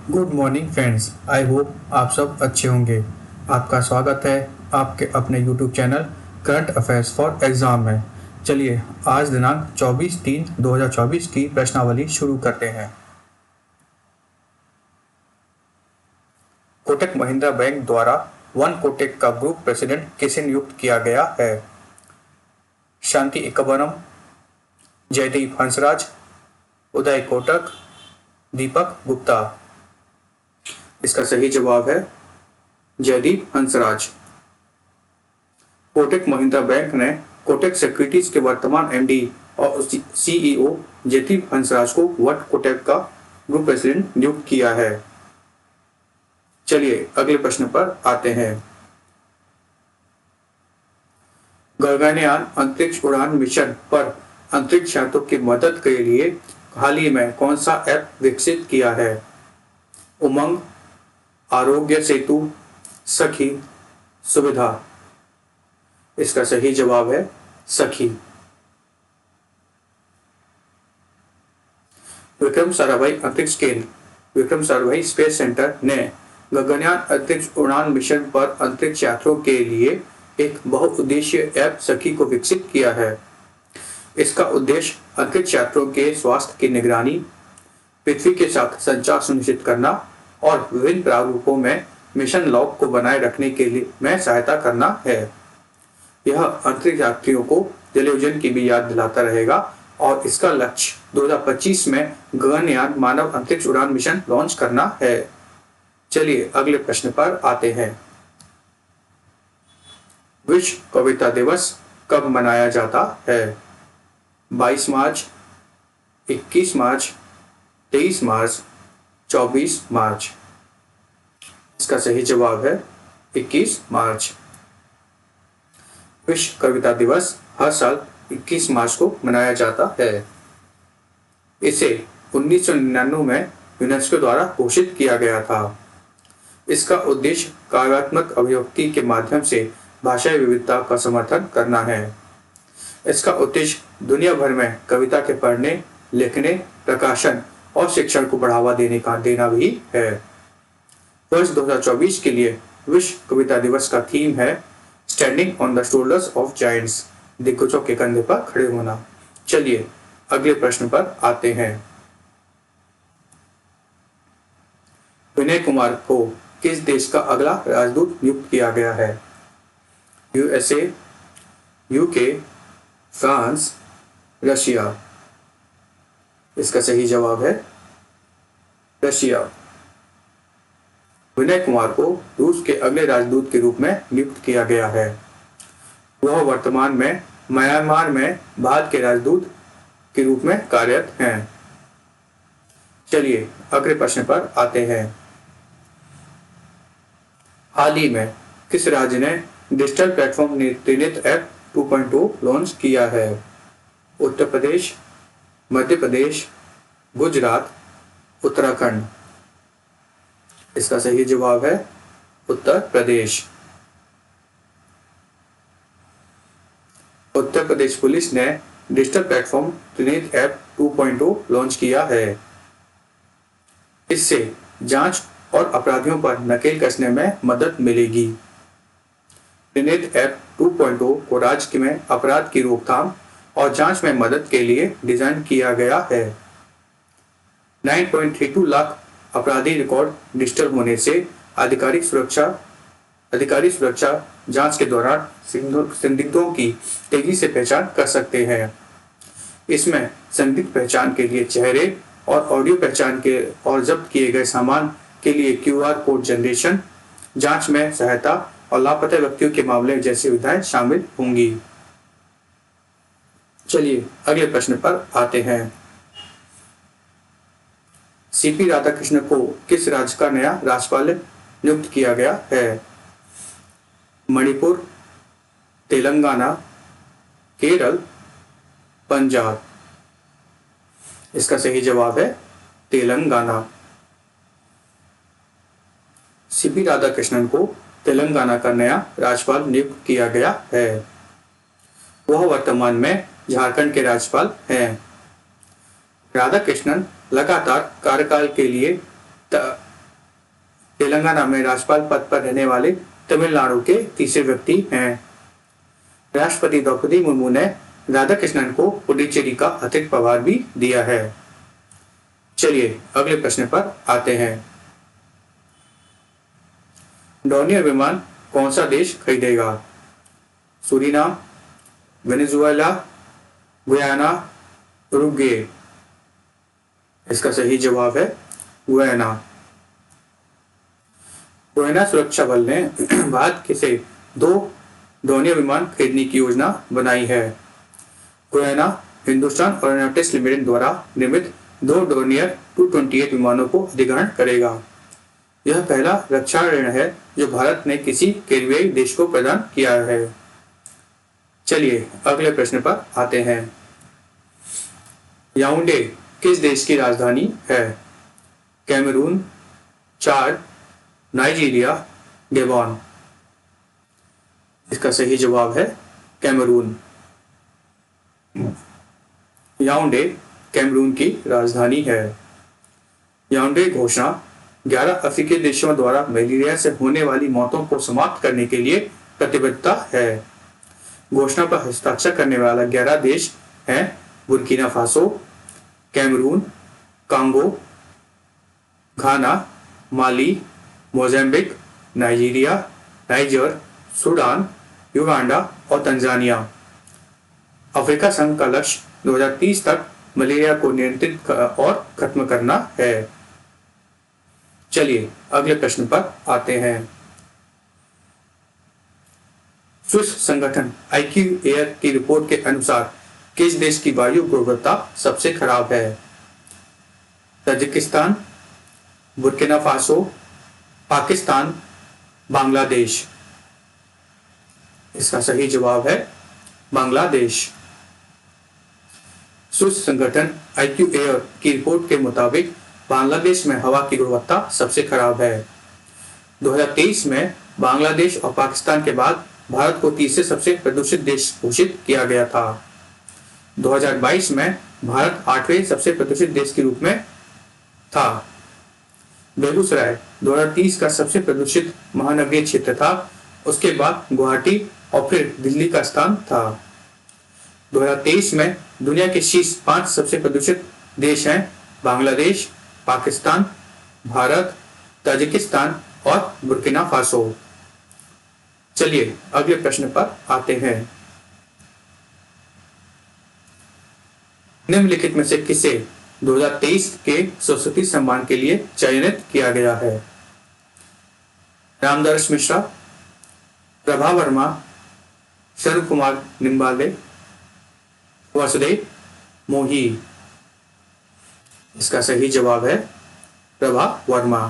Good morning friends. I hope आप सब अच्छे होंगे। आपका स्वागत है आपके अपने YouTube channel current affairs for exam में। चलिए आज दिनांक 24/3/2024 की प्रश्नावली शुरू करते हैं। कोटक महिंद्रा बैंक द्वारा वन कोटक का ग्रुप प्रेसिडेंट किसे नियुक्त किया गया है? शांति एकबरम, जयदीप हंसराज, उदय कोटक, दीपक गुप्ता। इसका सही जवाब है जयदीप हंसराज। कोटक महिंद्रा बैंक ने कोटक सिक्योरिटीज के वर्तमान एमडी और सीईओ जयदीप हंसराज को वन कोटक का ग्रुप प्रेसिडेंट नियुक्त किया है। चलिए अगले प्रश्न पर आते हैं। गगनयान अंतरिक्ष उड़ान मिशन पर अंतरिक्ष यात्रियों की मदद के लिए हाल ही में कौन सा ऐप विकसित किया है? उमंग, आरोग्य सेतु, सखी, सुविधा। इसका सही जवाब है सखी। विक्रम साराभाई अंतरिक्ष केंद्र विक्रम साराभाई स्पेस सेंटर ने गगनयान अंतरिक्ष उड़ान मिशन पर अंतरिक्ष यात्रियों के लिए एक बहुउद्देशीय ऐप सखी को विकसित किया है। इसका उद्देश्य अंतरिक्ष यात्रियों के स्वास्थ्य की निगरानी, पृथ्वी के साथ संचार सुनिश्चित करना और विभिन्न प्रारूपों में मिशन लॉग को बनाए रखने के लिए में सहायता करना है। यह अंतरिक्ष यात्रियों को जलयोजन की भी याद दिलाता रहेगा और इसका लक्ष्य 2025 में गगनयान मानव अंतरिक्ष उड़ान मिशन लॉन्च करना है। चलिए अगले प्रश्न पर आते हैं। विश्व कविता दिवस कब मनाया जाता है? 22 मार्च, 21 मार्च, 23 मार्च, 24 मार्च। इसका सही जवाब है 21 मार्च। विश्व कविता दिवस हर साल 21 मार्च को मनाया जाता है। इसे 1999 में यूनेस्को द्वारा घोषित किया गया था। इसका उद्देश्य काव्यात्मक अभिव्यक्ति के माध्यम से भाषाई विविधता का समर्थन करना है। इसका उद्देश्य दुनिया भर में कविता के पढ़ने, लिखने, प्रकाशन और शिक्षण को बढ़ावा देना भी है। वर्ष 2024 के लिए विश्व कविता दिवस का थीम है standing on the shoulders of giants, दिग्गजों के कंधे पर खड़े होना। चलिए अगले प्रश्न पर आते हैं। विनय कुमार को किस देश का अगला राजदूत नियुक्त किया गया है? USA, UK, France, Russia. इसका सही जवाब है रशिया। विनय कुमार को रूस के अगले राजदूत के रूप में नियुक्त किया गया है। वह वर्तमान में म्यांमार में भारत के राजदूत के रूप में कार्यरत हैं। चलिए अगले प्रश्न पर आते हैं। हाल ही में किस राज्य ने digital platform Trinetra app 2.0 launch किया है? उत्तर प्रदेश, मध्य प्रदेश, गुजरात, उत्तराखंड। इसका सही जवाब है उत्तर प्रदेश। उत्तर प्रदेश पुलिस ने digital platform Trinetra app 2.0 launch किया है। इससे जांच और अपराधियों पर नकेल कसने में मदद मिलेगी। त्रिनेत्र ऐप 2.0 को राज्य में अपराध की रोकथाम और जांच में मदद के लिए डिजाइन किया गया है। 9.32 लाख अपराधी रिकॉर्ड डिजिटल होने से आधिकारिक सुरक्षा जांच के दौरान संदिग्धों की तेजी से पहचान कर सकते हैं। इसमें संदिग्ध पहचान के लिए चेहरे और ऑडियो पहचान के और जब्त किए गए सामान के लिए QR कोड जनरेशन, जांच में सहायता और लापता व्यक्तियों के मामले जैसी सुविधाएं शामिल होंगी। चलिए अगले प्रश्न पर आते हैं। सीपी राधाकृष्णन को किस राज्य का नया राज्यपाल नियुक्त किया गया है? मणिपुर, तेलंगाना, केरल, पंजाब। इसका सही जवाब है तेलंगाना। सीपी राधाकृष्णन को तेलंगाना का नया राज्यपाल नियुक्त किया गया है। वह वर्तमान में झारखंड के राज्यपाल हैं। राधाकृष्णन लगातार कार्यकाल के लिए तेलंगाना में राज्यपाल पद पर रहने वाले तमिलनाडु के तीसरे व्यक्ति हैं। राष्ट्रपति द्रौपदी मुर्मू ने राधाकृष्णन को पुडुचेरी का अतिरिक्त प्रभार भी दिया है। चलिए अगले प्रश्न पर आते हैं। डॉर्नियर विमान कौन सा देश खरीदेगा? Suriname, Venezuela, Guyana, Uruguay. इसका सही जवाब है गुयाना। गुयाना सुरक्षा बल ने भारत के से 2 डॉर्नियर विमान खरीदने की योजना बनाई है। गुयाना हिंदुस्तान एरोनॉटिक्स लिमिटेड द्वारा निर्मित 2 डॉर्नियर 228 विमानों को अधिग्रहण करेगा। यह पहला रक्षा ऋण है जो भारत ने किसी कैरिबियाई देश को प्रदान किया है। चलिए अगले प्रश्न पर आते हैं। याओंडे किस देश की राजधानी है? कैमरून, चाड, नाइजीरिया, गैबोन। इसका सही जवाब है कैमरून। याओंडे कैमरून की राजधानी है। याओंडे घोषणा 11 अफ्रीकी देशों द्वारा मलेरिया से होने वाली मौतों को समाप्त करने के लिए प्रतिबद्धता है। घोषणा पर हस्ताक्षर करने वाला 11 देश हैं Burkina Faso, Cameroon, Congo, Ghana, Mali, Mozambique, Nigeria, Niger, Sudan, Uganda और तंजानिया। अफ्रीका संघ का लक्ष्य 2030 तक मलेरिया को नियंत्रित और खत्म करना है। चलिए अगले प्रश्न पर आते हैं। स्विस संगठन IQ एयर की रिपोर्ट के अनुसार किस देश की वायु गुणवत्ता सबसे खराब है? Tajikistan, Burkina Faso, Pakistan, Bangladesh. इसका सही जवाब है बांग्लादेश। स्विस संगठन IQ एयर की रिपोर्ट के मुताबिक बांग्लादेश में हवा की गुणवत्ता सबसे खराब है। 2023 में बांग्लादेश और पाकिस्तान के बाद भारत को तीसरे सबसे प्रदूषित देश घोषित किया गया था। 2022 में भारत 8वें सबसे प्रदूषित देश के रूप में था। बेगूसराय 2030 का सबसे प्रदूषित महानगरीय क्षेत्र था। उसके बाद गुवाहाटी और फिर दिल्ली का स्थान था। 2023 में दुनिया के शीर्ष 5 सबसे प्रदूषित देश हैं बांग्लादेश, पाकिस्तान, भारत, ताजिकिस्तान और बुर्किना फासो। चलिए अगले प्रश्न पर आते हैं। निम्नलिखित में से किसे 2023 के सरस्वती सम्मान के लिए चयनित किया गया है? रामदर्श मिश्रा, प्रभा वर्मा, शरण कुमार निम्बाले, वासुदेव मोही। इसका सही जवाब है प्रभा वर्मा।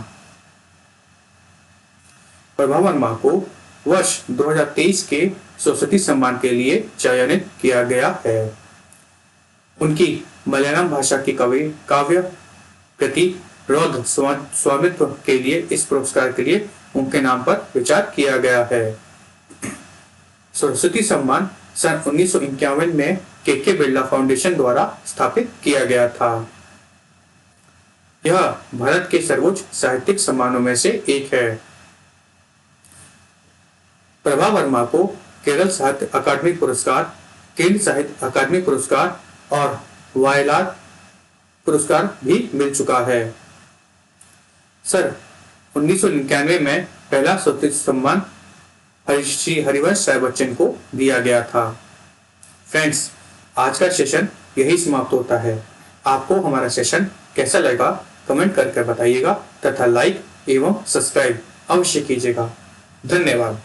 प्रभा वर्मा को वर्ष 2023 के सरस्वती सम्मान के लिए चयनित किया गया है। उनकी मलयालम भाषा की काव्य कृति रौद्र स्वामित्व के लिए इस पुरस्कार के लिए उनके नाम पर विचार किया गया है। सरस्वती सम्मान सन 1951 में के बिरला फाउंडेशन द्वारा स्थापित किया गया था। यह भारत के सर्वोच्च साहित्यिक सम्मानों में से एक है। प्रभा वर्मा को केरल साहित्य अकादमी पुरस्कार, केंद्र साहित्य अकादमी पुरस्कार और वायलार पुरस्कार भी मिल चुका है। सन 1999 में पहला सरस्वती सम्मान श्री हरिवंश राय बच्चन को दिया गया था। फ्रेंड्स, आज का सेशन यही समाप्त होता है। आपको हमारा सेशन कैसा लगा कमेंट करके बताइएगा तथा लाइक एवं सब्सक्राइब अवश्य कीजिएगा। धन्यवाद।